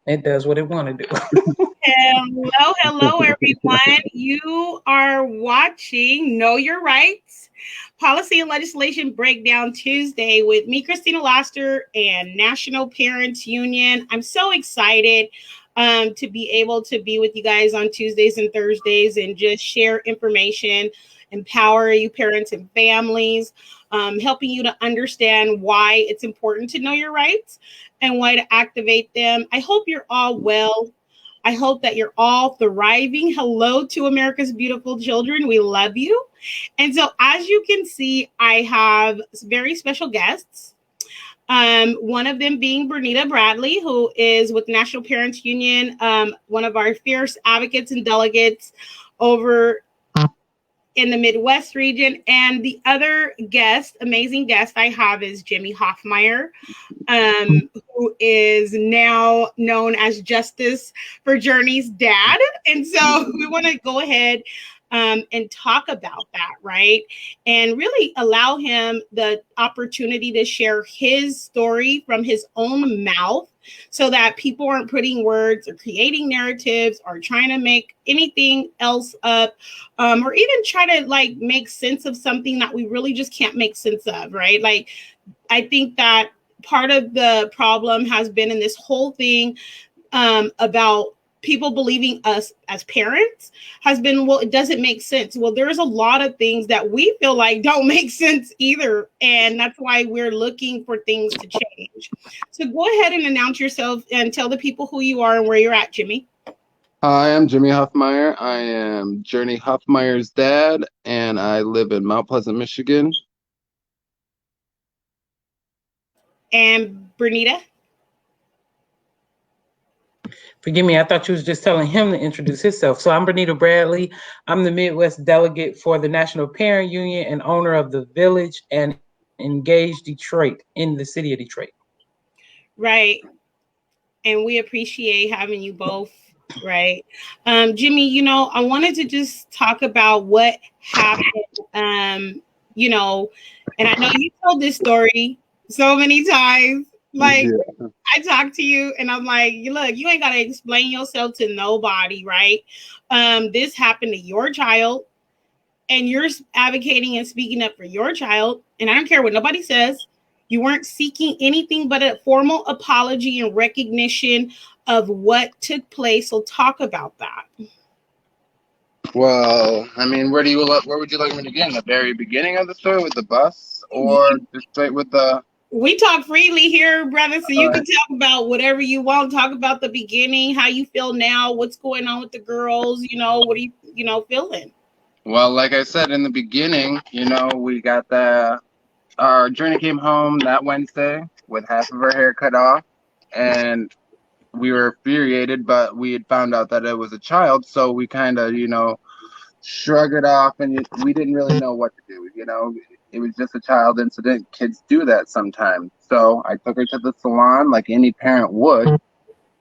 It does what it want to do. Hello, everyone. You are watching Know Your Rights Policy and Legislation Breakdown Tuesday with me, Christina Laster, and National Parents Union. I'm so excited to be able to be with you guys on Tuesdays and Thursdays and just share information, empower you parents and families, helping you to understand why it's important to know your rights and why to activate them. I hope you're all well. I hope that you're all thriving. Hello to America's beautiful children. We love you. And so, as you can see, I have very special guests. One of them being Bernita Bradley, who is with National Parents Union, one of our fierce advocates and delegates over in the Midwest region. And the other guest, amazing guest I have is Jimmy Hoffmeyer, who is now known as Justice for Journey's dad. And so we want to go ahead and talk about that, right? And really allow him the opportunity to share his story from his own mouth so that people aren't putting words or creating narratives or trying to make anything else up or even try to like make sense of something that we really just can't make sense of, right? Like, I think that part of the problem has been in this whole thing about people believing us as parents has been, well, it doesn't make sense. Well, there's a lot of things that we feel like don't make sense either. And that's why we're looking for things to change. So go ahead and announce yourself and tell the people who you are and where you're at, Jimmy. Hi, I'm Jimmy Hoffmeyer. I am Journey Hoffmeyer's dad, and I live in Mount Pleasant, Michigan. And Bernita. Forgive me, I thought you was just telling him to introduce himself. So I'm Bernita Bradley. I'm the Midwest delegate for the National Parent Union and owner of the Village and Engage Detroit in the city of Detroit. Right. And we appreciate having you both. Right. Jimmy, you know, I wanted to just talk about what happened, you know, and I know you told this story so many times. Like, Yeah. I talk to you and I'm like, look, you ain't got to explain yourself to nobody, right? This happened to your child and you're advocating and speaking up for your child. And I don't care what nobody says. You weren't seeking anything but a formal apology and recognition of what took place. So talk about that. Well, I mean, where would you like me to begin? The very beginning of the story with the bus, or just straight with the? We talk freely here, brother, so you can talk about whatever you want. Talk about the beginning, how you feel now, what's going on with the girls, you know, what are you feeling? Well, like I said in the beginning, we got our Journey came home that Wednesday with half of her hair cut off, and we were infuriated, but we had found out that it was a child, so we kind of, shrug it off, and we didn't really know what to do. It was just a child incident. Kids do that sometimes. So I took her to the salon like any parent would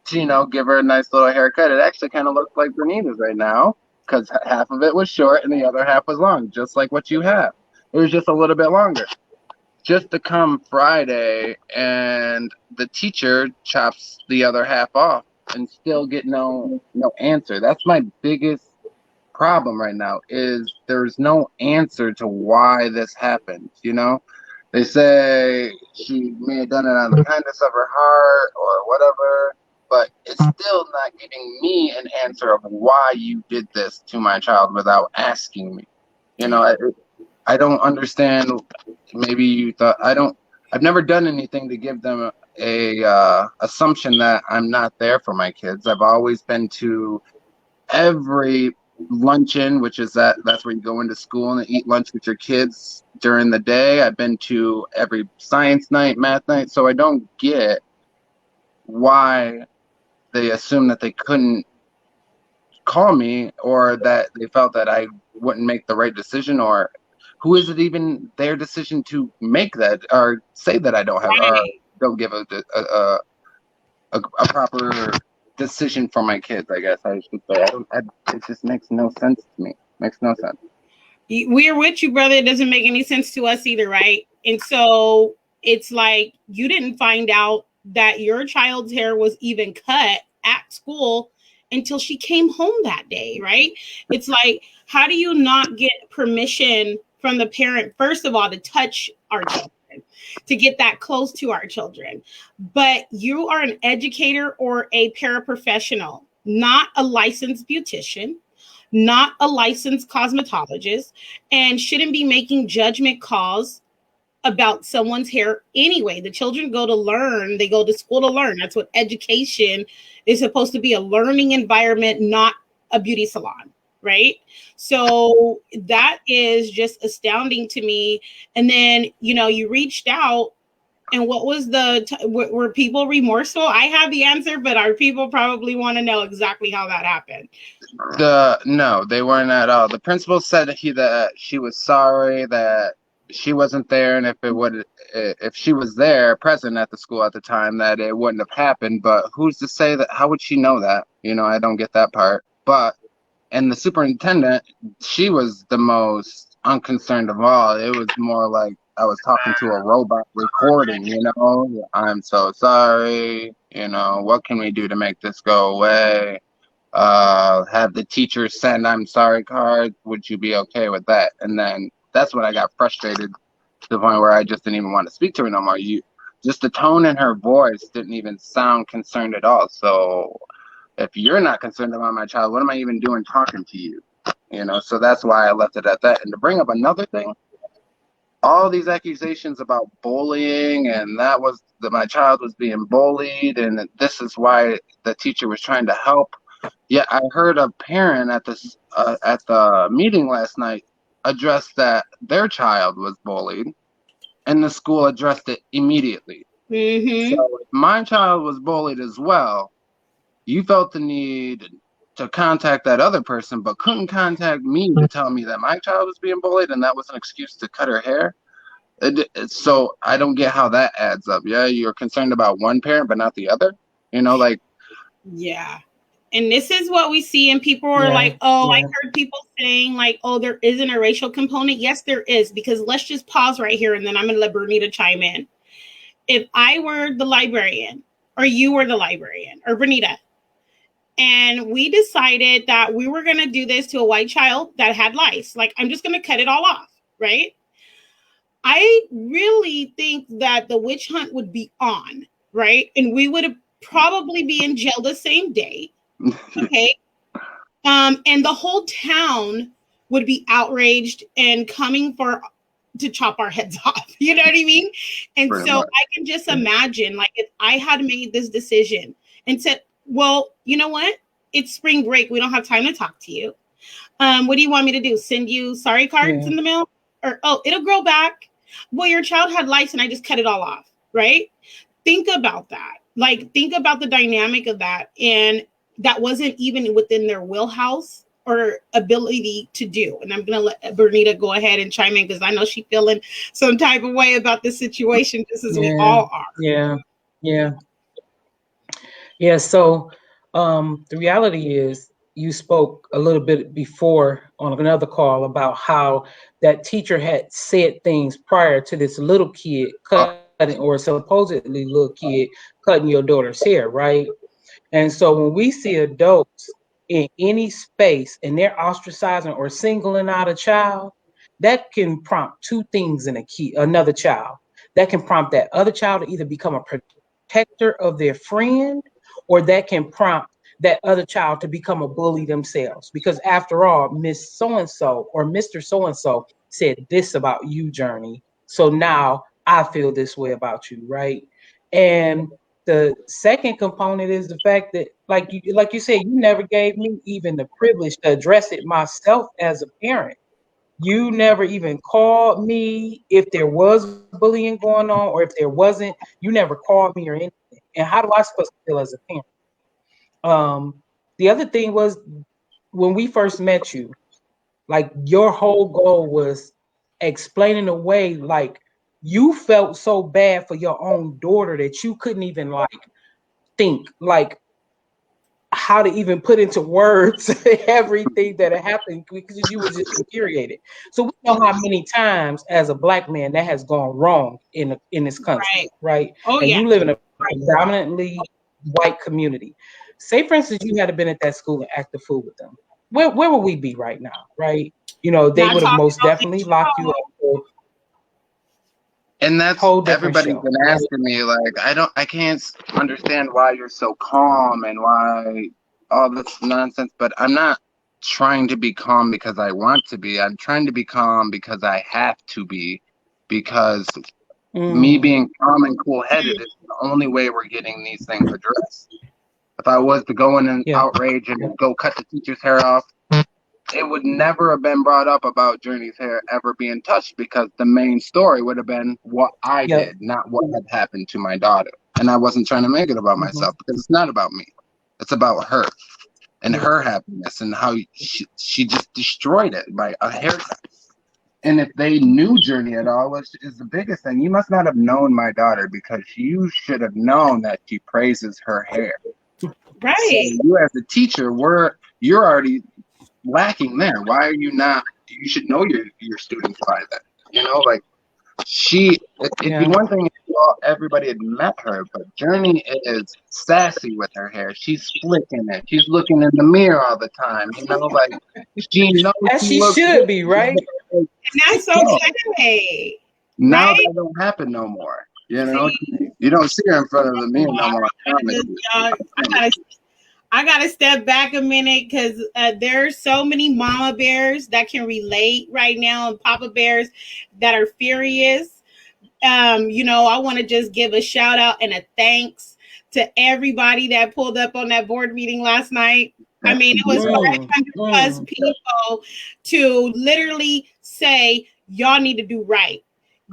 to, give her a nice little haircut. It actually kind of looks like Bernita's right now because half of it was short and the other half was long, just like what you have. It was just a little bit longer. Just to come Friday and the teacher chops the other half off and still get no answer. That's my biggest problem right now, is there's no answer to why this happened. They say she may have done it on the kindness of her heart or whatever, but it's still not giving me an answer of why you did this to my child without asking me. I don't understand. Maybe you thought I've never done anything to give them a assumption that I'm not there for my kids. I've always been to every luncheon, which is that's where you go into school and eat lunch with your kids during the day. I've been to every science night, math night, so I don't get why they assume that they couldn't call me, or that they felt that I wouldn't make the right decision, or who is it even their decision to make that or say that I don't have or don't give a proper decision for my kids, I guess I should say. It just makes no sense to me. Makes no sense. We're with you, brother. It doesn't make any sense to us either, right? And so it's like you didn't find out that your child's hair was even cut at school until she came home that day, right? It's like, how do you not get permission from the parent, first of all, to touch our children, to get that close to our children? But you are an educator or a paraprofessional, not a licensed beautician, not a licensed cosmetologist, and shouldn't be making judgment calls about someone's hair anyway. The children go to learn, they go to school to learn. That's what education is supposed to be, a learning environment, not a beauty salon, right? So that is just astounding to me. And then, you know, you reached out, and what was were people remorseful? I have the answer, but our people probably want to know exactly how that happened. No, they weren't at all. The principal said that she was sorry that she wasn't there, and if she was there present at the school at the time, that it wouldn't have happened. But who's to say that? How would she know that? You know, I don't get that part. But and the superintendent, she was the most unconcerned of all. It was more like I was talking to a robot recording, you know. I'm so sorry, you know, what can we do to make this go away? Have the teacher send I'm sorry card. Would you be okay with that? And then that's when I got frustrated to the point where I just didn't even want to speak to her no more. Just the tone in her voice didn't even sound concerned at all. So if you're not concerned about my child, what am I even doing talking to you? You know, so that's why I left it at that. And to bring up another thing, all these accusations about bullying, and that was that my child was being bullied, and this is why the teacher was trying to help. Yeah, I heard a parent at the meeting last night address that their child was bullied, and the school addressed it immediately. Mm-hmm. So if my child was bullied as well, you felt the need to contact that other person, but couldn't contact me to tell me that my child was being bullied, and that was an excuse to cut her hair. So I don't get how that adds up. Yeah, you're concerned about one parent, but not the other. You know, like. Yeah. And this is what we see, and people are like, oh, I heard people saying like, oh, there isn't a racial component. Yes, there is, because let's just pause right here, and then I'm going to let Bernita chime in. If I were the librarian, or you were the librarian, or Bernita, and we decided that we were going to do this to a white child that had lice, like, I'm just going to cut it all off, right? I really think that the witch hunt would be on, right? And we would probably be in jail the same day. Okay. And the whole town would be outraged and coming to chop our heads off. You know what I mean? And Pretty so much. I can just imagine, like, if I had made this decision and said, well, you know what? It's spring break. We don't have time to talk to you. What do you want me to do? Send you sorry cards in the mail? Or, oh, it'll grow back. Well, your child had lice and I just cut it all off, right? Think about that. Like, think about the dynamic of that. And that wasn't even within their wheelhouse or ability to do. And I'm going to let Bernita go ahead and chime in, because I know she's feeling some type of way about this situation, just as we all are. Yeah. So the reality is, you spoke a little bit before on another call about how that teacher had said things prior to this little kid cutting, or supposedly little kid cutting your daughter's hair, right? And so when we see adults in any space and they're ostracizing or singling out a child, that can prompt two things in another child. That can prompt that other child to either become a protector of their friend, or that can prompt that other child to become a bully themselves. Because after all, Miss So-and-so or Mr. So-and-so said this about you, Journey. So now I feel this way about you, right? And the second component is the fact that, like you said, you never gave me even the privilege to address it myself as a parent. You never even called me if there was bullying going on, or if there wasn't. You never called me or anything. And how do I supposed to feel as a parent? The other thing was, when we first met you, like, your whole goal was explaining away, like, you felt so bad for your own daughter that you couldn't even like think like how to even put into words everything that had happened, because you were just infuriated. So we know how many times as a Black man that has gone wrong in this country, right? Oh, and yeah. you live in a predominantly white community. say for instance, you had been at that school and acted fool with them. Where would we be right now, right? You know, they Not would have talking most about definitely locked you up for And a that's whole different everybody's show, been right? asking me, like, I can't understand why you're so calm and why all this nonsense, but I'm not trying to be calm because I want to be. I'm trying to be calm because I have to be, because me Mm, being calm and cool headed is the only way we're getting these things addressed. If I was to go in and yeah, outrage and go cut the teacher's hair off, it would never have been brought up about Journey's hair ever being touched, because the main story would have been what I yeah. did, not what had happened to my daughter. And I wasn't trying to make it about Hmm. myself, because it's not about me. It's about her and Yeah. her happiness and how she just destroyed it by a haircut. And if they knew Journey at all, which is the biggest thing, you must not have known my daughter, because you should have known that she praises her hair. So right. you as a teacher, you're already lacking there. Why are you not? You should know your students by then. You know, like it'd be Yeah. one thing if everybody had met her, but Journey is sassy with her hair. She's flicking it. She's looking in the mirror all the time. You know, like she knows As she she looks should be, right? good. And that's So okay. now Right? that don't happen no more. You know, See, you don't see her in front of the mirror no more. I promise just, you. I gotta step back a minute because there's so many mama bears that can relate right now and papa bears that are furious. I want to just give a shout out and a thanks to everybody that pulled up on that board meeting last night. I mean, it was Mm, 500 plus mm, people to literally say, y'all need to do right.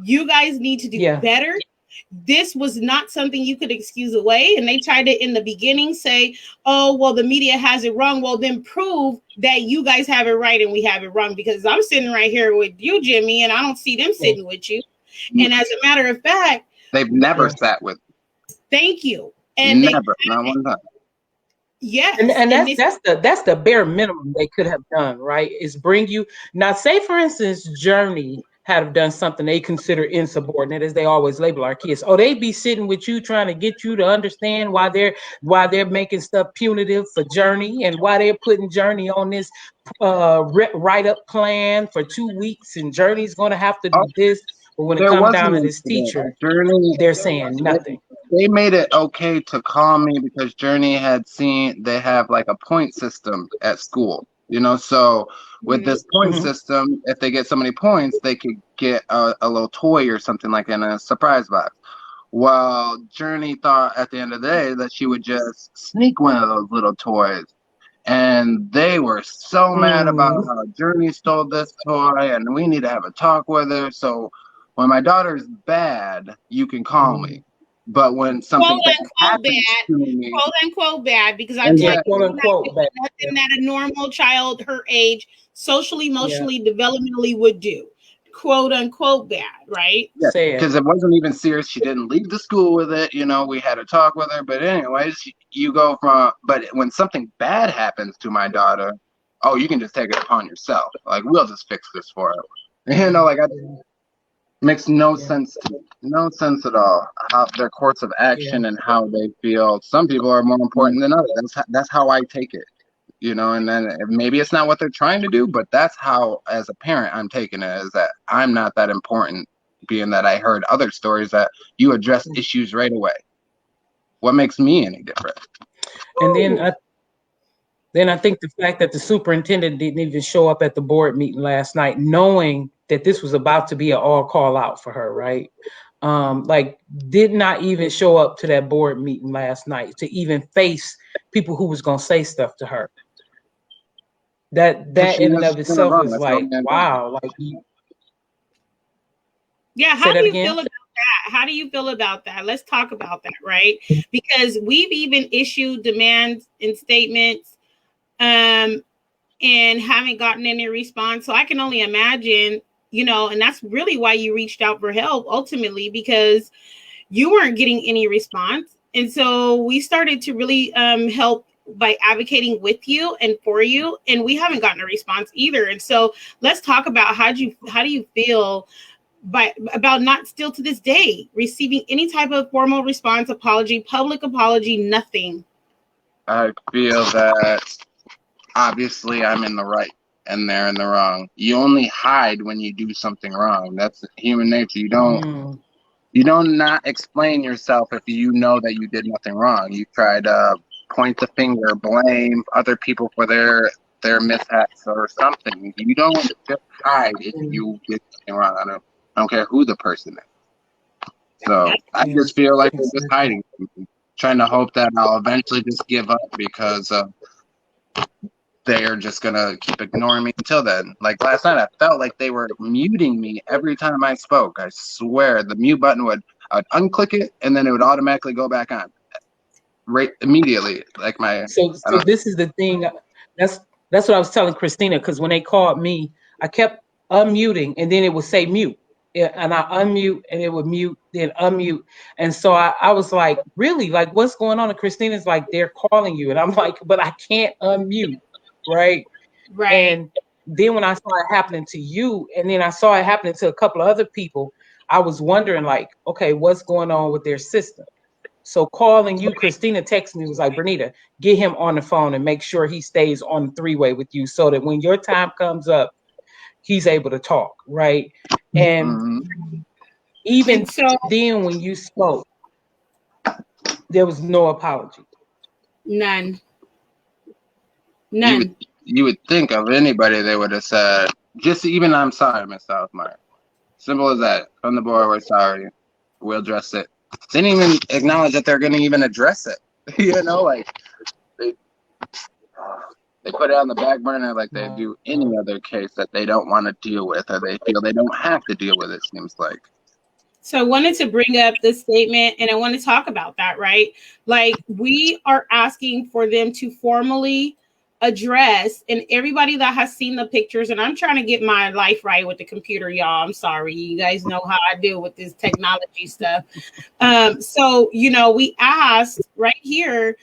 You guys need to do yeah. better. This was not something you could excuse away. And they tried to, in the beginning, say, oh, well, the media has it wrong. Well, then prove that you guys have it right and we have it wrong, because I'm sitting right here with you, Jimmy, and I don't see them sitting with you. And as a matter of fact, They've never Yeah. sat with. thank you. And they, Never, not one time. And yes, and and that's this, that's the bare minimum they could have done, right? Is bring you now. Say for instance, Journey had have done something they consider insubordinate, as they always label our kids. Oh, they'd be sitting with you trying to get you to understand why they're making stuff punitive for Journey, and why they're putting Journey on this write up plan for 2 weeks, and Journey's going to have to Oh, do this. But when it there comes was down an to this incident. teacher, Journey, they're saying nothing. they made it okay to call me because Journey had seen they have like a point system at school. You know, so with this point Hmm. system, if they get so many points, they could get a little toy or something like in a surprise box. Well, Journey thought at the end of the day that she would just sneak one of those little toys. And they were so mad about Mm, how Journey stole this toy, and we need to have a talk with her. So when my daughter's bad, you can call me. But when quote something bad unquote happens bad, to me, quote unquote bad, because I and tell yeah, you, quote you're not unquote. doing But nothing that a normal child her age, socially, yeah, emotionally, developmentally would do. Quote unquote bad, right? yeah, said. because it wasn't even serious. She didn't leave the school with it. You know, we had a talk with her. But anyways, you go from. But when something bad happens to my daughter, oh, you can just take it upon yourself. Like, we'll just fix this for her. You know, like makes no Yeah, sense to me. No sense at all. How their course of yeah. action and how they feel. Some people are more important than others. That's how I take it. You know, and then maybe it's not what they're trying to do, but that's how, as a parent, I'm taking it, is that I'm not that important, being that I heard other stories that you address issues right away. What makes me any different? And Ooh. then I think the fact that the superintendent didn't even show up at the board meeting last night, knowing that this was about to be an all call out for her, right? Like did not even show up to that board meeting last night to even face people who was gonna say stuff to her. That Because that she in and knows of she's gonna itself run. is That's the like, only thing. wow. Like, Yeah, say how do that you feel again. about that? How do you feel about that? Let's talk about that, right? Because we've even issued demands and statements, um, and haven't gotten any response. So I can only imagine, and that's really why you reached out for help ultimately, because you weren't getting any response. And so we started to really help by advocating with you and for you, and we haven't gotten a response either. And so let's talk about how do you feel about not still to this day receiving any type of formal response, apology, public apology, nothing. I feel that obviously I'm in the right and they're in the wrong. You only hide when you do something wrong. That's human nature. You don't not explain yourself if you know that you did nothing wrong. You try to point the finger, blame other people for their mishaps or something. You don't just hide if you did something wrong. I don't care who the person is. So I just feel like they're just hiding something, trying to hope that I'll eventually just give up because they're just gonna keep ignoring me until then. Like last night, I felt like they were muting me every time I spoke. I swear, the mute button I'd unclick it and then it would automatically go back on, right immediately. Like So this is the thing. That's what I was telling Christina, because when they called me, I kept unmuting and then it would say mute. And I unmute and it would mute, then unmute. And so I was like, really? Like, what's going on? And Christina's like, they're calling you. And I'm like, but I can't unmute. Right. And then when I saw it happening to you, and then I saw it happening to a couple of other people, I was wondering, like, okay, what's going on with their system? So calling you, Christina texted me, was like, Bernita, get him on the phone and make sure he stays on the three-way with you so that when your time comes up, he's able to talk, right? And even then when you spoke, there was no apology. None. You would think of anybody they would have said, just even I'm sorry, Miss Hoffmeyer. Simple as that. From the board, we're sorry. We'll address it. They didn't even acknowledge that they're going to even address it. You know, like they put it on the back burner like they do any other case that they don't want to deal with or they feel they don't have to deal with, it seems like. So I wanted to bring up this statement and I want to talk about that, right? Like we are asking for them to formally address, and everybody that has seen the pictures, and I'm trying to get my life right with the computer, y'all. I'm sorry. You guys know how I deal with this technology stuff. So, you know, we asked right here,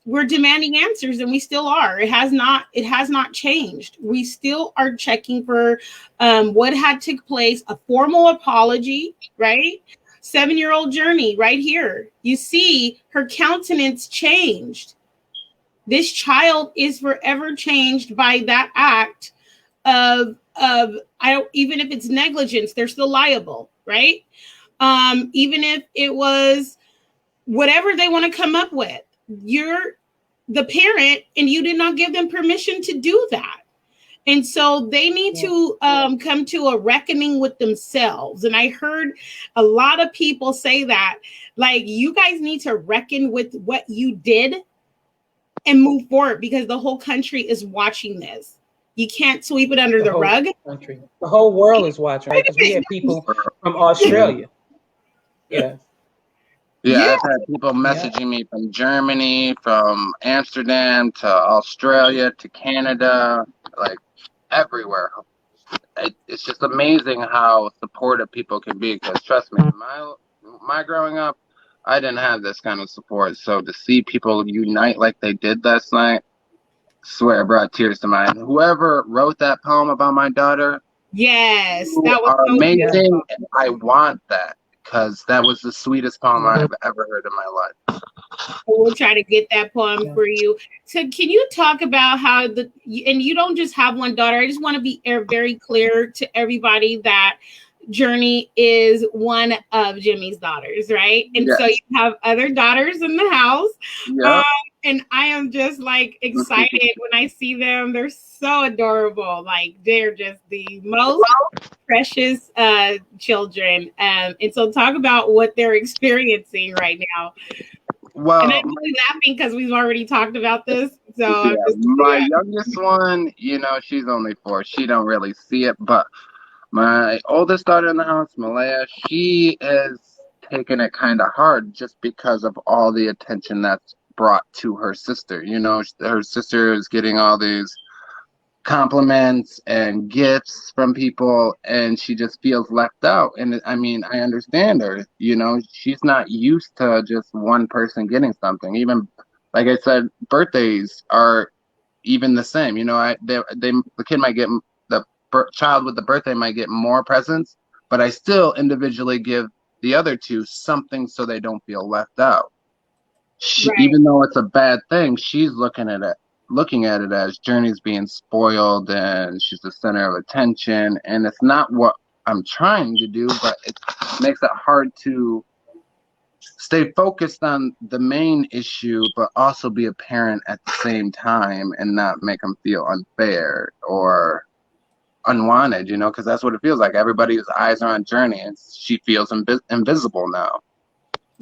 we're demanding answers and we still are. It has not changed. We still are checking for what had took place, a formal apology, right? 7-year-old Journey right here. You see her countenance changed. This child is forever changed by that act of even if it's negligence, they're still liable, right? Even if it was whatever they want to come up with, you're the parent and you did not give them permission to do that. And so they need to come to a reckoning with themselves. And I heard a lot of people say that, like, you guys need to reckon with what you did and move forward because the whole country is watching this. You can't sweep it under the rug. Country. The whole world is watching, right? Because we had people from Australia. Yeah, I've had people messaging me from Germany, from Amsterdam to Australia to Canada, like everywhere. It's just amazing how supportive people can be. Because trust me, my growing up, I didn't have this kind of support. So to see people unite like they did last night, swear it brought tears to my eyes. Whoever wrote that poem about my daughter, yes, that was so amazing. And I want that because that was the sweetest poem I've ever heard in my life. We'll try to get that poem for you. So can you talk about how and you don't just have one daughter. I just want to be very clear to everybody that Journey is one of Jimmy's daughters, right? And so you have other daughters in the house. And I am just like excited when I see them. They're so adorable. Like they're just the most precious children. And so talk about what they're experiencing right now. Well, and I'm really laughing because we've already talked about this. So my youngest one, you know, she's only 4. She don't really see it, but my oldest daughter in the house, Malaya, she is taking it kind of hard just because of all the attention that's brought to her sister. You know, her sister is getting all these compliments and gifts from people, and she just feels left out. And I mean, I understand her. You know, she's not used to just one person getting something. Even, like I said, birthdays are even the same. You know, the kid might get child with the birthday might get more presents, but I still individually give the other two something so they don't feel left out. Right. Even though it's a bad thing, she's looking at it as Journey's being spoiled and she's the center of attention, and it's not what I'm trying to do, but it makes it hard to stay focused on the main issue, but also be a parent at the same time and not make them feel unfair or unwanted, because that's what it feels like. Everybody's eyes are on Journey, and she feels invisible now.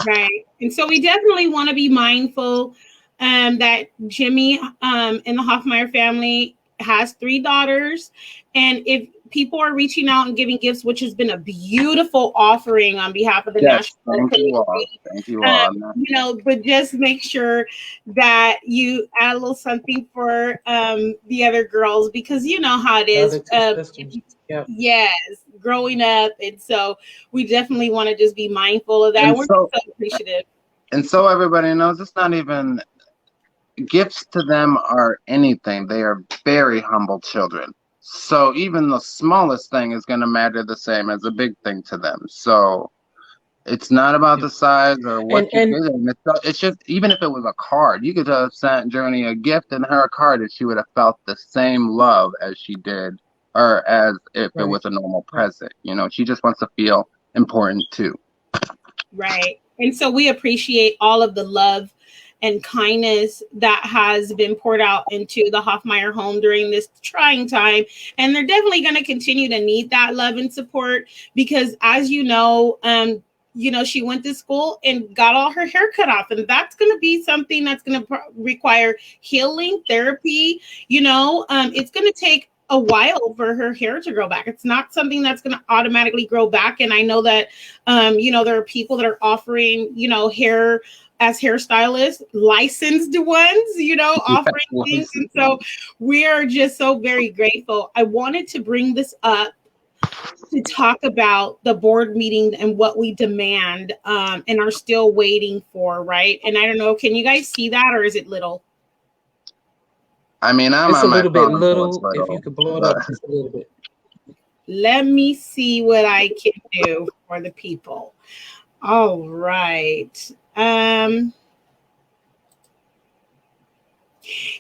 Right. And so we definitely want to be mindful that Jimmy and the Hoffmeyer family has 3 daughters. And if people are reaching out and giving gifts, which has been a beautiful offering on behalf of the national community, thank you all. But just make sure that you add a little something for the other girls, because you know how it is. Yes, growing up. And so we definitely want to just be mindful of that. And we're so appreciative. And so everybody knows, it's not even gifts to them are anything. They are very humble children. So even the smallest thing is going to matter the same as a big thing to them. So it's not about the size or what you did. It's just, even if it was a card, you could have sent Journey a gift and her a card, and she would have felt the same love as she did, or as if it was a normal present. She just wants to feel important too. Right. And so we appreciate all of the love and kindness that has been poured out into the Hoffmeyer home during this trying time. And they're definitely going to continue to need that love and support, because as you know, she went to school and got all her hair cut off, and that's going to be something that's going to require healing therapy. It's going to take a while for her hair to grow back. It's not something that's going to automatically grow back. And I know that, there are people that are offering, hair as hairstylists, licensed ones, offering things. And so we are just so very grateful. I wanted to bring this up to talk about the board meeting and what we demand and are still waiting for, right? And I don't know, can you guys see that, or is it little? I mean, it's a little bit little. If you could blow it up just a little bit. Let me see what I can do for the people. All right.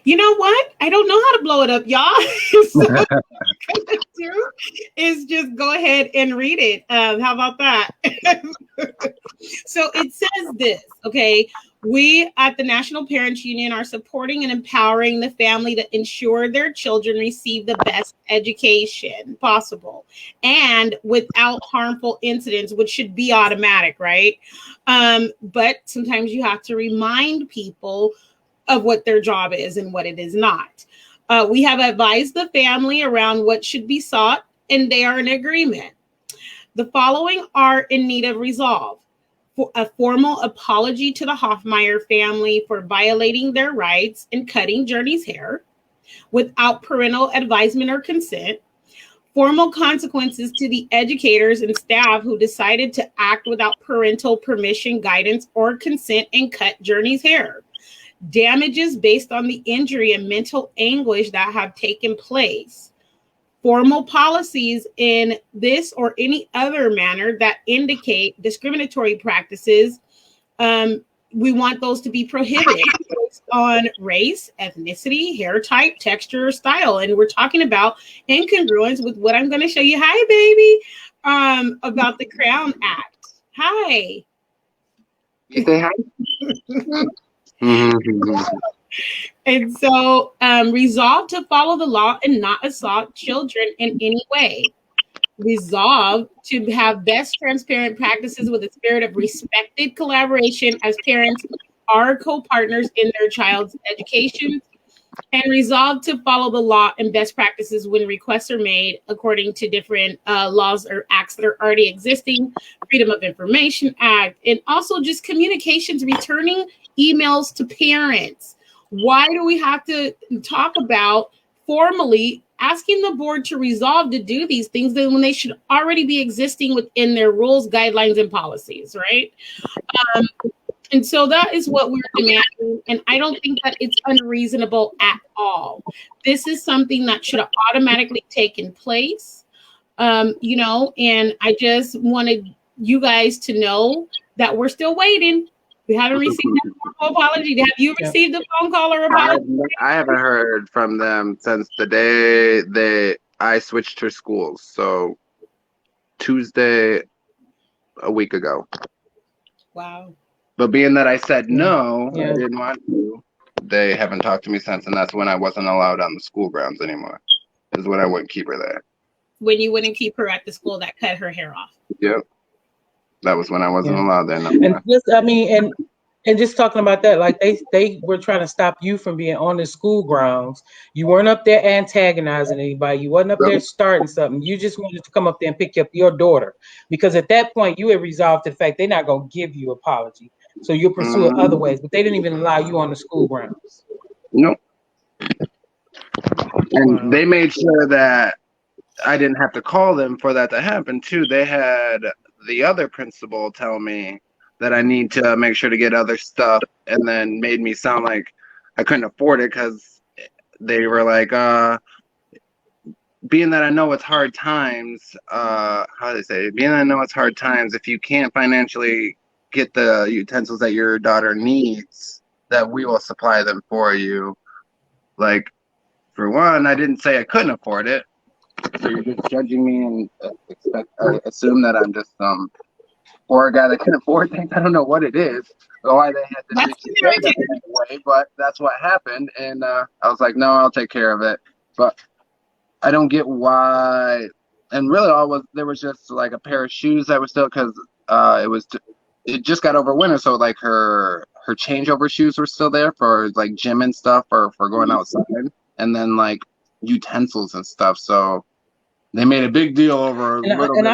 You know what? I don't know how to blow it up, y'all. So what I'm gonna do is just go ahead and read it. How about that? So it says this, okay? We at the National Parents Union are supporting and empowering the family to ensure their children receive the best education possible and without harmful incidents, which should be automatic, right? But sometimes you have to remind people of what their job is and what it is not. We have advised the family around what should be sought, and they are in agreement. The following are in need of resolve. For a formal apology to the Hoffmeyer family for violating their rights and cutting Journey's hair without parental advisement or consent. Formal consequences to the educators and staff who decided to act without parental permission, guidance, or consent and cut Journey's hair. Damages based on the injury and mental anguish that have taken place. Formal policies in this or any other manner that indicate discriminatory practices. We want those to be prohibited based on race, ethnicity, hair type, texture, or style. And we're talking about incongruence with what I'm going to show you. Hi, baby. About the Crown Act. Hi. You say hi? And so resolve to follow the law and not assault children in any way. Resolve to have best transparent practices with a spirit of respected collaboration as parents are co-partners in their child's education. And resolve to follow the law and best practices when requests are made according to different laws or acts that are already existing, Freedom of Information Act, and also just communications, returning emails to parents. Why do we have to talk about formally asking the board to resolve to do these things when they should already be existing within their rules, guidelines, and policies, right? And so that is what we're demanding. And I don't think that it's unreasonable at all. This is something that should have automatically taken place, and I just wanted you guys to know that we're still waiting. We haven't received that formal apology. Have you received a phone call or apology? I haven't heard from them since the day I switched to schools. So Tuesday, a week ago. Wow. But being that I said no, I didn't want to, they haven't talked to me since, and that's when I wasn't allowed on the school grounds anymore. Is when I wouldn't keep her there. When you wouldn't keep her at the school that cut her hair off. Yep. That was when I wasn't allowed there. No and just, and just talking about that, like they were trying to stop you from being on the school grounds. You weren't up there antagonizing anybody. You wasn't up there starting something. You just wanted to come up there and pick up your daughter, because at that point you had resolved the fact they're not going to give you an apology, so you'll pursue it other ways. But they didn't even allow you on the school grounds. Nope. And they made sure that I didn't have to call them for that to happen too. They had the other principal tell me that I need to make sure to get other stuff, and then made me sound like I couldn't afford it, because they were like, being that I know it's hard times, how do they say, being that I know it's hard times, if you can't financially get the utensils that your daughter needs, that we will supply them for you. Like, for one, I didn't say I couldn't afford it. So you're just judging me and assume that I'm just some poor guy that can afford things. I don't know what it is, or why they had to say that way, but that's what happened. And I was like, no, I'll take care of it. But I don't get why. And really, there was just like a pair of shoes that was still, because it just got over winter, so like her changeover shoes were still there for like gym and stuff, or for going outside, and then like utensils and stuff. So they made a big deal over a little bit.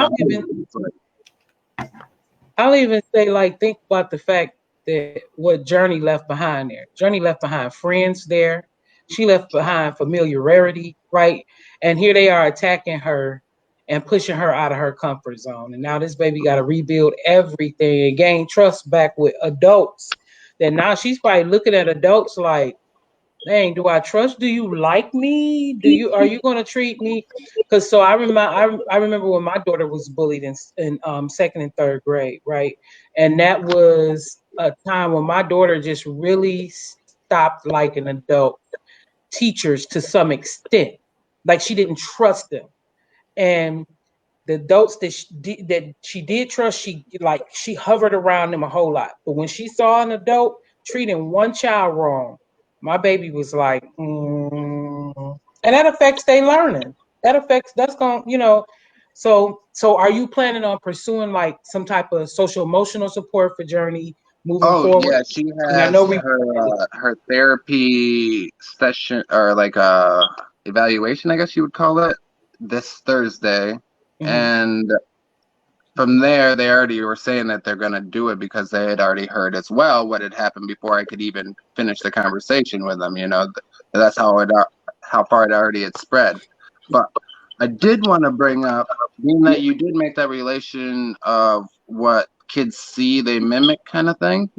I'll even say, like, think about the fact that what Journey left behind there. Journey left behind friends there. She left behind familiarity, right? And here they are attacking her and pushing her out of her comfort zone. And now this baby got to rebuild everything and gain trust back with adults. That now she's probably looking at adults like, dang, do I trust? Do you like me? Are you going to treat me? Because so I remember when my daughter was bullied in second and third grade, right? And that was a time when my daughter just really stopped liking adult teachers to some extent. Like, she didn't trust them. And the adults that she did trust, she hovered around them a whole lot. But when she saw an adult treating one child wrong, my baby was like, and that affects their learning. That's going, So are you planning on pursuing like some type of social emotional support for Journey moving forward? Yeah, she has her therapy session, or like evaluation, I guess you would call it, this Thursday. And from there, they already were saying that they're going to do it, because they had already heard as well what had happened before I could even finish the conversation with them. That's how far it already had spread. But I did want to bring up, being that you did make that relation of what kids see, they mimic kind of thing,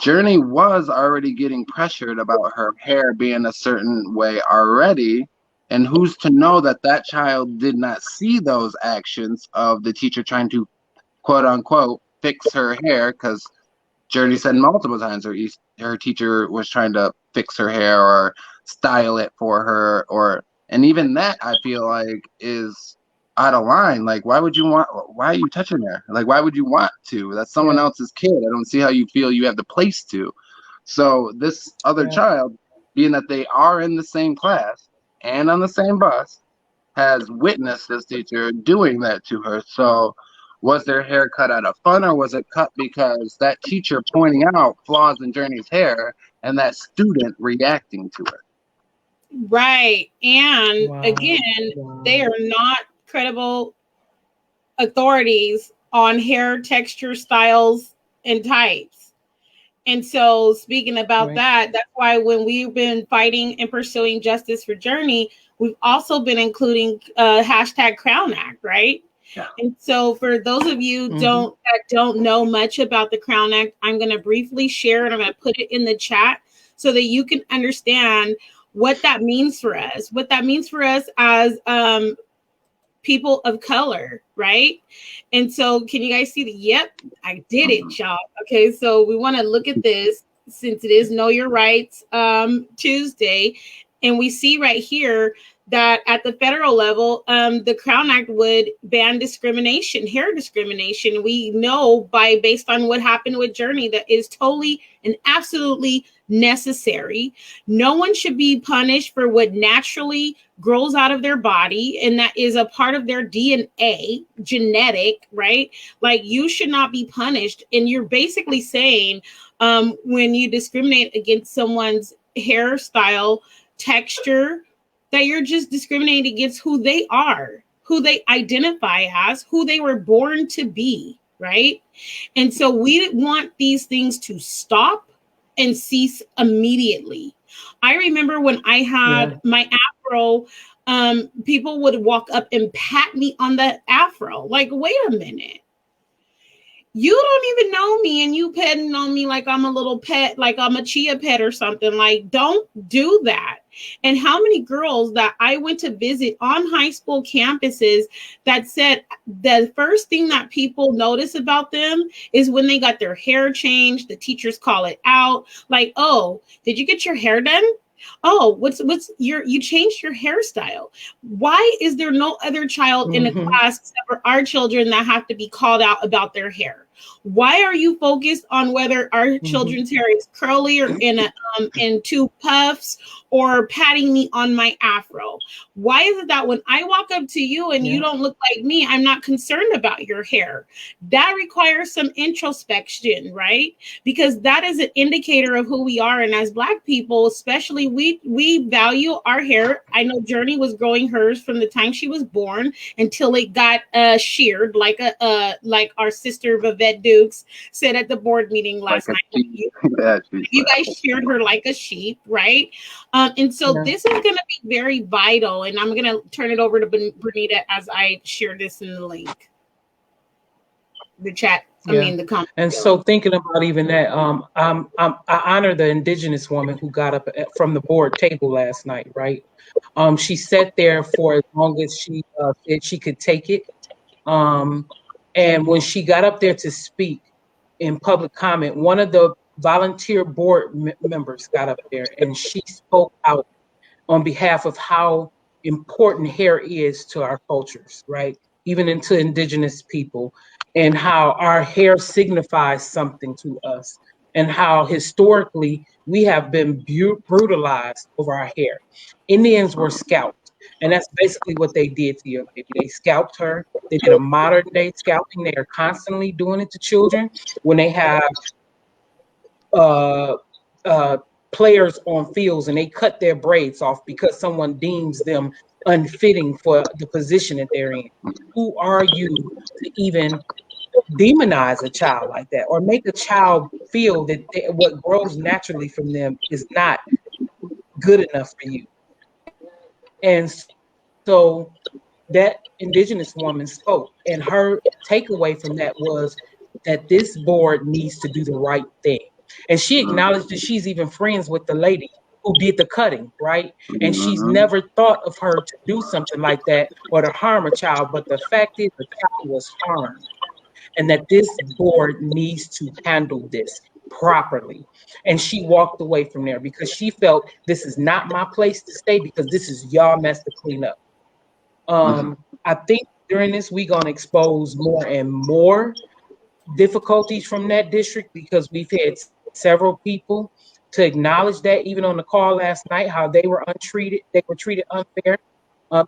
Journey was already getting pressured about her hair being a certain way already. And who's to know that child did not see those actions of the teacher trying to, quote unquote, fix her hair, because Journey said multiple times her teacher was trying to fix her hair or style it for her, and even that I feel like is out of line. Like, why are you touching her? Like, why would you want to? That's someone else's kid. I don't see how you feel you have the place to. So this other child, being that they are in the same class and on the same bus, has witnessed this teacher doing that to her. So was their hair cut out of fun, or was it cut because that teacher pointing out flaws in Journey's hair and that student reacting to it? Right. And again, they are not credible authorities on hair texture, styles, and types. And so speaking about that, that's why when we've been fighting and pursuing justice for Journey, we've also been including hashtag Crown Act, right? Yeah. And so for those of you that don't know much about the Crown Act, I'm going to briefly share, and I'm going to put it in the chat so that you can understand what that means for us. What that means for us as people of color, right? And so can you guys see that? Yep, I did it, y'all. Okay, so we want to look at this since it is Know Your Rights Tuesday. And we see right here that at the federal level, the Crown Act would ban discrimination, hair discrimination. We know based on what happened with Journey that is totally and absolutely necessary. No one should be punished for what naturally grows out of their body, and that is a part of their DNA, genetic, right? Like, you should not be punished. And you're basically saying when you discriminate against someone's hairstyle, texture, that you're just discriminating against who they are, who they identify as, who they were born to be, right? And so we want these things to stop and cease immediately. I remember when I had my afro, people would walk up and pat me on the afro. Like, wait a minute. You don't even know me and you petting on me like I'm a little pet, like I'm a chia pet or something. Like, don't do that. And how many girls that I went to visit on high school campuses that said the first thing that people notice about them is when they got their hair changed, the teachers call it out. Like, oh, did you get your hair done? Oh, you changed your hairstyle. Why is there no other child in a class except for our children that have to be called out about their hair? Why are you focused on whether our children's hair is curly or in two puffs or patting me on my afro? Why is it that when I walk up to you and you don't look like me, I'm not concerned about your hair? That requires some introspection, right? Because that is an indicator of who we are. And as Black people, especially, we value our hair. I know Journey was growing hers from the time she was born until it got sheared, like our sister Vivette Dukes said at the board meeting last night. You guys sheared her like a sheep, right? And so this is going to be very vital. And I'm going to turn it over to Bernita as I share this in the link, the chat. I mean, the comment. And so thinking about even that, I honor the Indigenous woman who got up from the board table last night, right? She sat there for as long as she said she could take it. And when she got up there to speak in public comment, one of the volunteer board members got up there and she spoke out on behalf of how important hair is to our cultures, right? Even into Indigenous people, and how our hair signifies something to us, and how historically we have been brutalized over our hair. Indians were scalped, and that's basically what they did to your baby. They scalped her. They did a modern day scalping. They are constantly doing it to children when they have players on fields and they cut their braids off because someone deems them unfitting for the position that they're in. Who are you to even demonize a child like that, or make a child feel that what grows naturally from them is not good enough for you? And so that Indigenous woman spoke, and her takeaway from that was that this board needs to do the right thing. And she acknowledged that she's even friends with the lady who did the cutting, right? And she's never thought of her to do something like that or to harm a child. But the fact is, the child was harmed, and that this board needs to handle this properly. And she walked away from there because she felt, this is not my place to stay because this is y'all mess to clean up. I think during this, we're going to expose more and more difficulties from that district, because we've had several people to acknowledge that, even on the call last night, how they were treated unfair.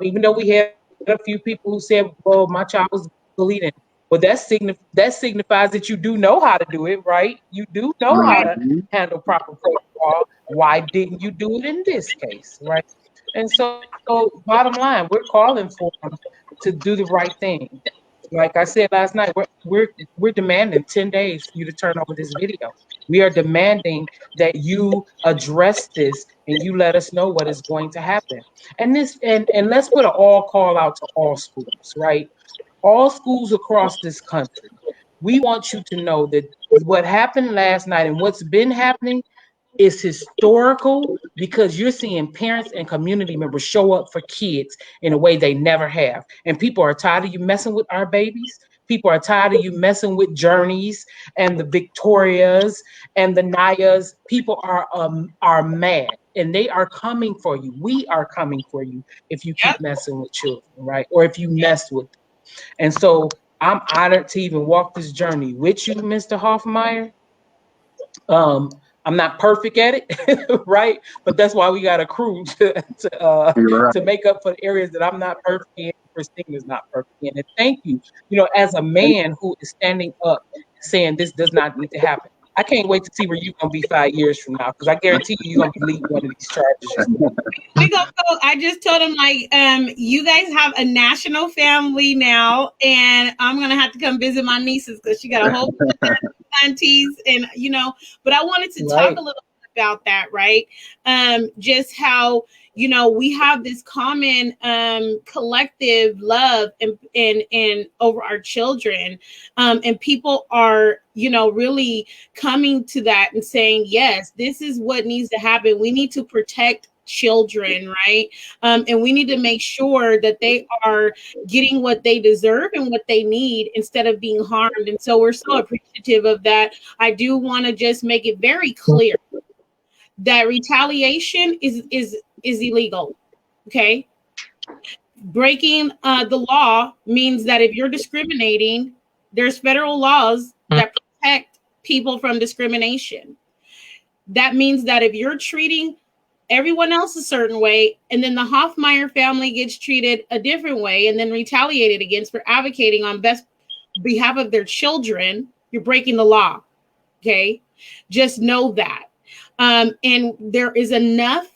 Even though we had a few people who said, well, my child was bullied. Well, that signifies that you do know how to do it, right? You do know how to handle proper protocol. Why didn't you do it in this case, right? And so bottom line, we're calling for them to do the right thing. Like I said last night, we're demanding 10 days for you to turn over this video. We are demanding that you address this and you let us know what is going to happen. And let's put an all call out to all schools, right? All schools across this country. We want you to know that what happened last night and what's been happening is historical because you're seeing parents and community members show up for kids in a way they never have. And people are tired of you messing with our babies. People are tired of you messing with Journeys and the Victorias and the Nayas. People are mad and they are coming for you. We are coming for you if you keep Yep. messing with children, right? Or if you mess with them. And so I'm honored to even walk this journey with you, Mr. Hoffmeyer. Um, I'm not perfect at it, right? But that's why we got a crew You're right. to make up for the areas that I'm not perfect in. Christina's not perfect in. And thank you. You know, as a man who is standing up and saying this does not need to happen. I can't wait to see where you're gonna be 5 years from now because I guarantee you're gonna be leading one of these charges yourself. We go. I just told him like, you guys have a national family now, and I'm gonna have to come visit my nieces because she got a whole bunch of aunties, and you know. But I wanted to talk Right. a little bit about that, right? Just how we have this common collective love and over our children, and people are really coming to that and saying, yes, this is what needs to happen. We need to protect children, right? And we need to make sure that they are getting what they deserve and what they need instead of being harmed. And so we're so appreciative of that. I do want to just make it very clear that retaliation is illegal. Okay. Breaking the law means that if you're discriminating, there's federal laws that protect people from discrimination. That means that if you're treating everyone else a certain way, and then the Hoffmeyer family gets treated a different way and then retaliated against for advocating on best behalf of their children, you're breaking the law. Okay. Just know that. And there is enough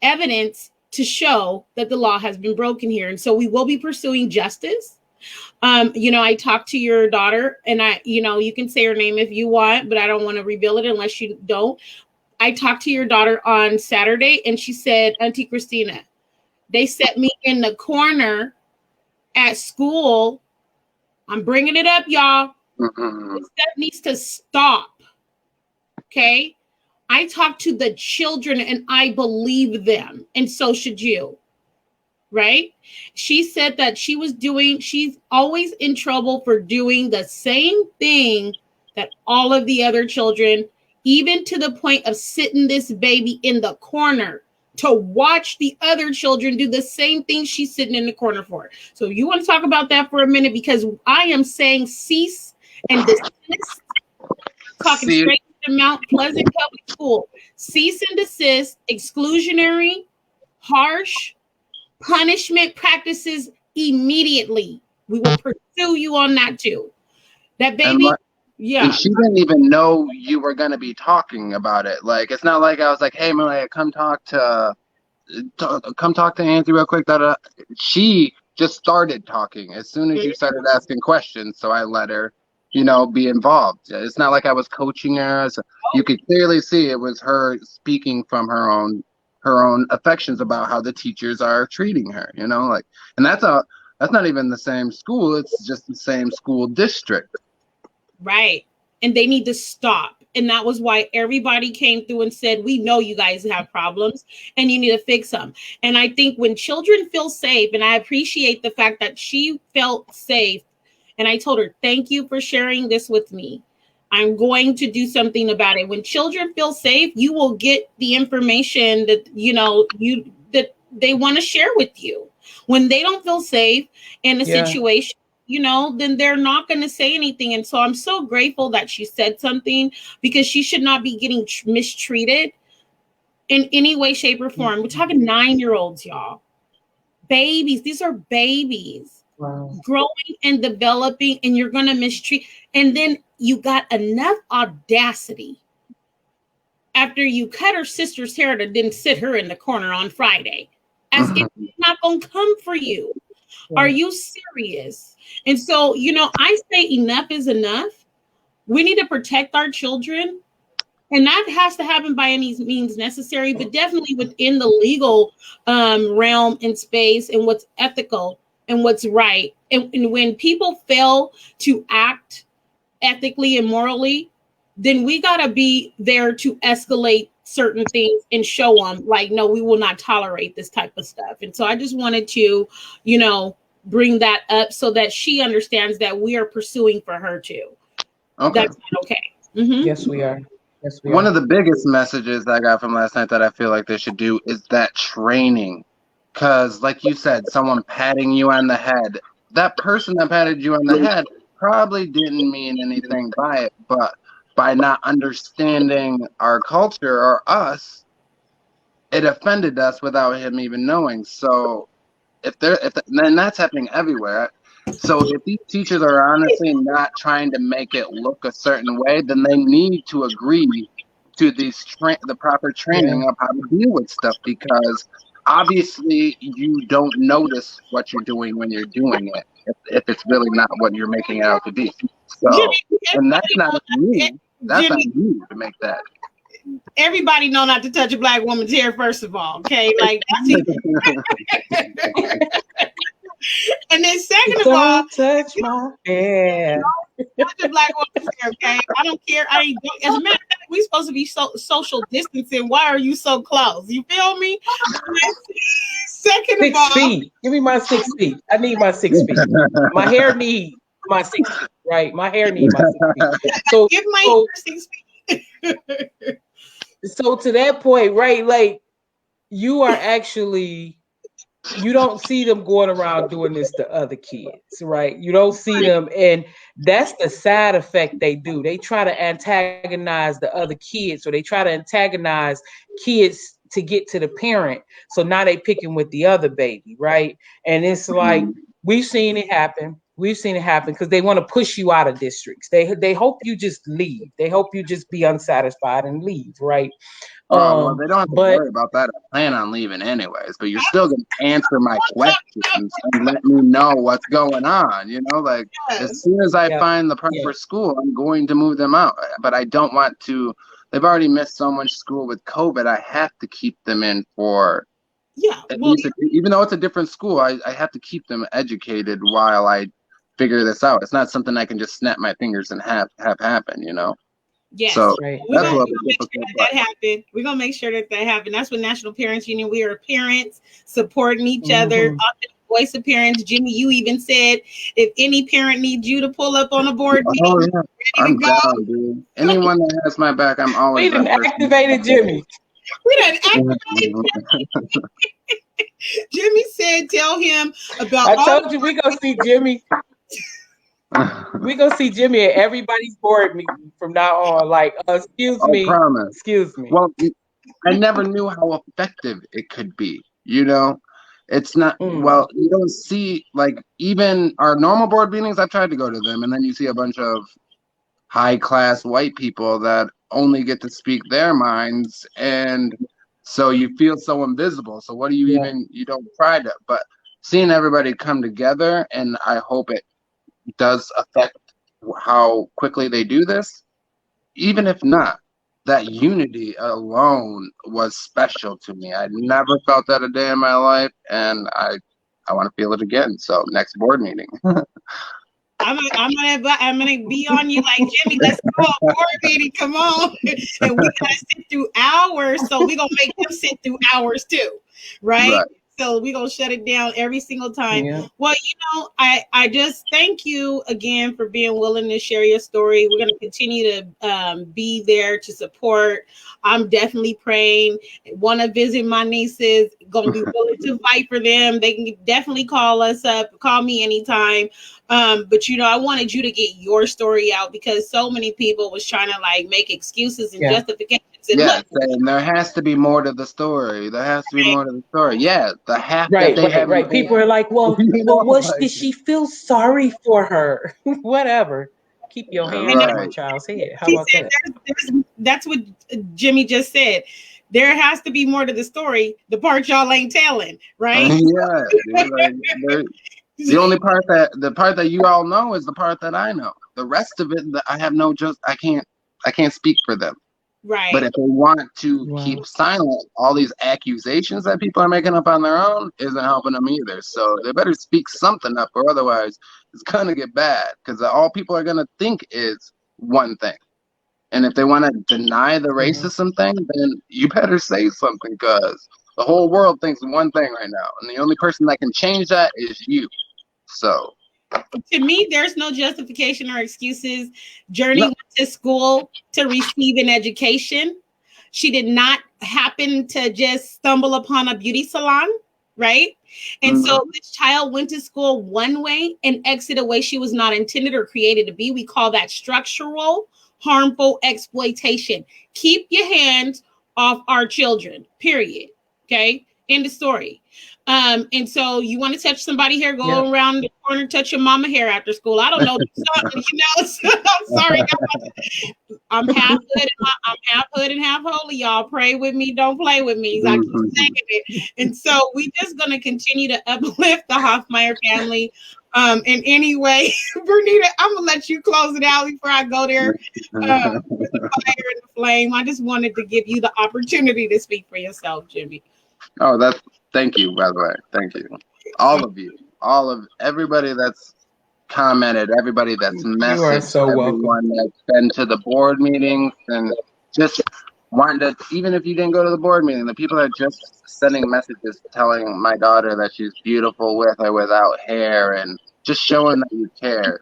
evidence to show that the law has been broken here. And so we will be pursuing justice. I talked to your daughter, and you can say her name if you want, but I don't want to reveal it unless you don't. I talked to your daughter on Saturday, and she said, Auntie Christina, they set me in the corner at school. I'm bringing it up, y'all. That needs to stop. Okay. I talked to the children and I believe them. And so should you. Right. She said that she's always in trouble for doing the same thing that all of the other children, even to the point of sitting this baby in the corner to watch the other children do the same thing she's sitting in the corner for. So you want to talk about that for a minute, because I am saying cease and desist. Talking straight to Mount Pleasant Public School. Cease and desist, exclusionary, harsh punishment practices immediately. We will pursue you on that too. That baby, and she didn't even know you were going to be talking about it. Like, it's not like I was like, hey, Malia, come talk to Anthony real quick. She just started talking as soon as you started asking questions. So I let her, be involved. It's not like I was coaching her. So you could clearly see it was her speaking from her own affections about how the teachers are treating her, and that's not even the same school. It's just the same school district. Right. And they need to stop. And that was why everybody came through and said, we know you guys have problems and you need to fix them. And I think when children feel safe, and I appreciate the fact that she felt safe, and I told her, thank you for sharing this with me. I'm going to do something about it. When children feel safe, you will get the information that, that they want to share with you. When they don't feel safe in a situation, then they're not going to say anything. And so I'm so grateful that she said something, because she should not be getting mistreated in any way, shape, or form. We're talking 9-year-olds, y'all. Babies. These are babies. Wow. Growing and developing, and you're going to mistreat. And then you got enough audacity after you cut her sister's hair to then sit her in the corner on Friday, as if it's not going to come for you. Yeah. Are you serious? And so, I say enough is enough. We need to protect our children. And that has to happen by any means necessary, but definitely within the legal realm and space, and what's ethical and what's right. And when people fail to act ethically and morally, then we got to be there to escalate certain things and show them like, no, we will not tolerate this type of stuff. And so I just wanted to, you know, bring that up so that she understands that we are pursuing for her too. Okay. That's not okay. Mm-hmm. Yes, we are. Yes, we One are. of the biggest messages I got from last night that I feel like they should do is that training. Because, like you said, someone patting you on the head, that person that patted you on the head probably didn't mean anything by it, but by not understanding our culture or us, it offended us without him even knowing. So then that's happening everywhere. So if these teachers are honestly not trying to make it look a certain way, then they need to agree to the proper training of how to deal with stuff, because obviously you don't notice what you're doing when you're doing it if it's really not what you're making it out to be. So, and that's not me. That's on you to make that. Everybody know not to touch a black woman's hair, first of all. Okay, like and then second of all, touch my hair. touch a black woman's hair. Okay, I don't care. I ain't. As a matter of fact, we supposed to be social distancing. Why are you so close? You feel me? Second of all, 6 feet. Give me my 6 feet. I need my 6 feet. My hair needs my 6 feet. Right, my hair needs my 6 feet. So give my hair 6 feet. So to that point, right, like you are actually, you don't see them going around doing this to other kids, right? You don't see them, and that's the side effect they do. They try to antagonize the other kids, or they try to antagonize kids to get to the parent. So now they picking with the other baby, right? And it's like we've seen it happen. We've seen it happen because they want to push you out of districts. They hope you just leave. They hope you just be unsatisfied and leave, right? Well, they don't have to worry about that. I plan on leaving anyways, but you're still going to answer my questions and let me know what's going on. You know, like as soon as I find the proper school, I'm going to move them out. But I don't want to. They've already missed so much school with COVID. I have to keep them in for at least, even though it's a different school, I have to keep them educated while I figure this out. It's not something I can just snap my fingers and have happen, you know? Yes. So we're gonna make sure that happen. We're gonna make sure that happens. That's what National Parents Union. We are parents supporting each other. Voice of parents. Jimmy, you even said if any parent needs you to pull up on a board meeting, I'm down, dude. Anyone that has my back, I'm always. We done activated Jimmy. We done activated Jimmy. Jimmy said, "Tell him about." I told you we gonna see Jimmy. We gonna see Jimmy at everybody's board meeting from now on. Like, excuse me, promise. Excuse me. Well, I never knew how effective it could be. You know, it's not. Well, you don't see, like, even our normal board meetings. I've tried to go to them, and then you see a bunch of high class white people that only get to speak their minds, and so you feel so invisible. So what do you even? You don't try to. But seeing everybody come together, and I hope it does affect how quickly they do this. Even if not, that unity alone was special to me. I never felt that a day in my life, and I want to feel it again. So next board meeting. I'm gonna be on you like, Jimmy, let's go board meeting. Come on. And we gotta sit through hours, so we're gonna make them sit through hours too, right? So we're gonna shut it down every single time. Well, you know, I just thank you again for being willing to share your story. We're gonna continue to be there to support. I'm definitely praying. Want to visit my nieces, gonna be willing to fight for them. They can definitely call us up, call me anytime. But you know, I wanted you to get your story out because so many people was trying to like make excuses and justifications. And and there has to be more to the story. There has to be more to the story. Yeah, the half that they have. Right. People are like, well, did she feel sorry for her? Whatever. Keep your hand on my child's head. How about that? That's what Jimmy just said. There has to be more to the story. The part y'all ain't telling, right? The only part that you all know is the part that I know. The rest of it, I have I can't speak for them. Right. But if they want to keep silent, all these accusations that people are making up on their own isn't helping them either. So they better speak something up, or otherwise it's gonna get bad. Because all people are gonna think is one thing, And if they want to deny the racism thing, then you better say something, because the whole world thinks one thing right now, and the only person that can change that is you. So, to me, there's no justification or excuses. Journey no. went to school to receive an education. She did not happen to just stumble upon a beauty salon, right? And so this child went to school one way and exited a way she was not intended or created to be. We call that structural harmful exploitation. Keep your hands off our children, period. Okay, end of story. And so you want to touch somebody here, go around the corner, touch your mama hair after school. I don't know, something, you know. So, I'm sorry, guys. I'm half hood and half holy. Y'all pray with me, don't play with me. I keep saying it. And so we just gonna continue to uplift the Hoffmeyer family. In any way. Bernita, I'm gonna let you close it out before I go there with the fire and the flame. I just wanted to give you the opportunity to speak for yourself, Jimmy. Oh, thank you, by the way. Thank you. All of you. Everybody that's commented, everybody that's messaged, you are so everyone welcome. that's been to the board meetings, and just wanting to, even if you didn't go to the board meeting, the people that are just sending messages telling my daughter that she's beautiful with or without hair, and just showing that you care.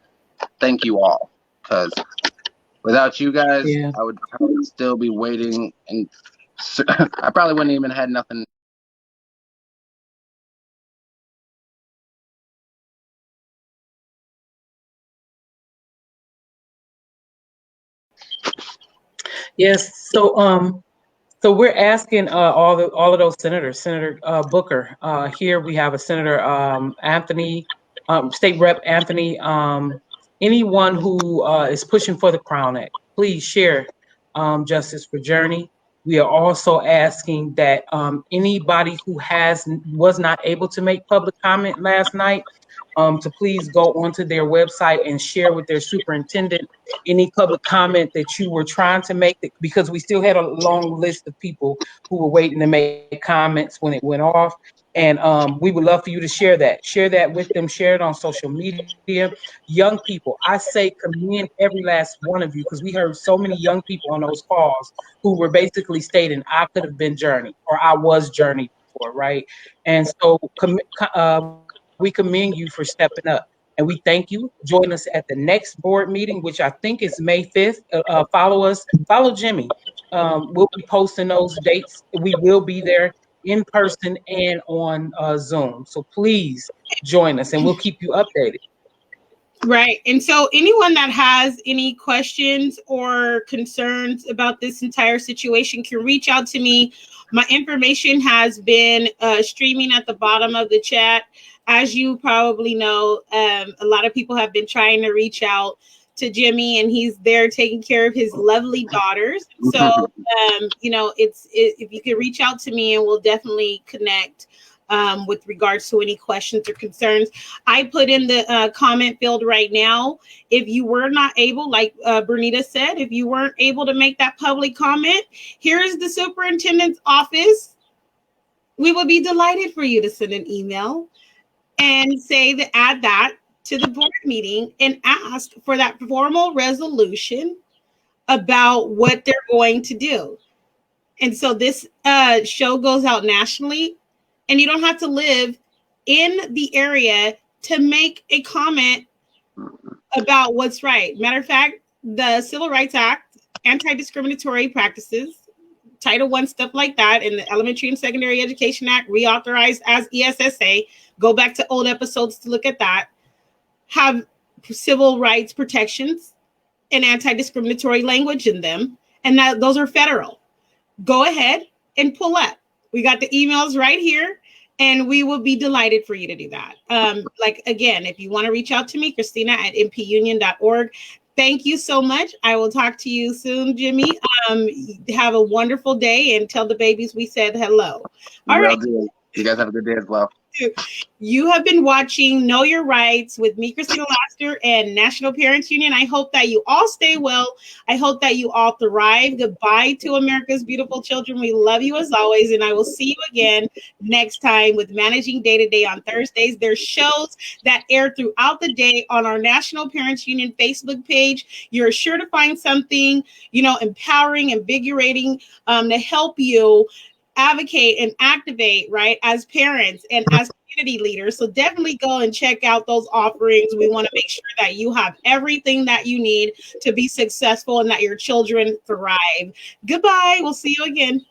Thank you all, because without you guys, I would probably still be waiting, and I probably wouldn't even had nothing. Yes. So we're asking all of those senators, Senator Booker. Here we have a Senator Anthony, State Rep Anthony. Anyone who is pushing for the Crown Act, please share justice for Journey. We are also asking that anybody who was not able to make public comment last night, to please go onto their website and share with their superintendent any public comment that you were trying to make, because we still had a long list of people who were waiting to make comments when it went off. And we would love for you to share that with them, share it on social media. Young people, I say commend every last one of you, because we heard so many young people on those calls who were basically stating, I could have been Journey, or I was Journey before, right? And so we commend you for stepping up. And we thank you. Join us at the next board meeting, which I think is May 5th. Follow Jimmy. We'll be posting those dates. We will be there in person and on Zoom. So please join us, and we'll keep you updated. Right. And so anyone that has any questions or concerns about this entire situation can reach out to me. My information has been streaming at the bottom of the chat. As you probably know, a lot of people have been trying to reach out to Jimmy, and he's there taking care of his lovely daughters. So, if you could reach out to me, and we'll definitely connect with regards to any questions or concerns. I put in the comment field right now. If you were not able, like Bernita said, if you weren't able to make that public comment, here is the superintendent's office. We would be delighted for you to send an email and add that to the board meeting and ask for that formal resolution about what they're going to do. And so this show goes out nationally, and you don't have to live in the area to make a comment about what's right. Matter of fact, the Civil Rights Act, anti-discriminatory practices, Title I, stuff like that, and the Elementary and Secondary Education Act, reauthorized as ESSA, go back to old episodes to look at that, have civil rights protections and anti-discriminatory language in them, and that those are federal. Go ahead and pull up. We got the emails right here, and we will be delighted for you to do that. Again, if you want to reach out to me, Christina at mpunion.org. Thank you so much. I will talk to you soon, Jimmy. Have a wonderful day, and tell the babies we said hello. All right. You guys have a good day as well. You have been watching Know Your Rights with me, Christina Laster, and National Parents Union. I hope that you all stay well. I hope that you all thrive. Goodbye to America's beautiful children. We love you as always, and I will see you again next time with Managing Day to Day on Thursdays. There's shows that air throughout the day on our National Parents Union Facebook page. You're sure to find something, empowering, invigorating to help you advocate and activate, right, as parents and as community leaders. So definitely go and check out those offerings. We want to make sure that you have everything that you need to be successful and that your children thrive. Goodbye. We'll see you again.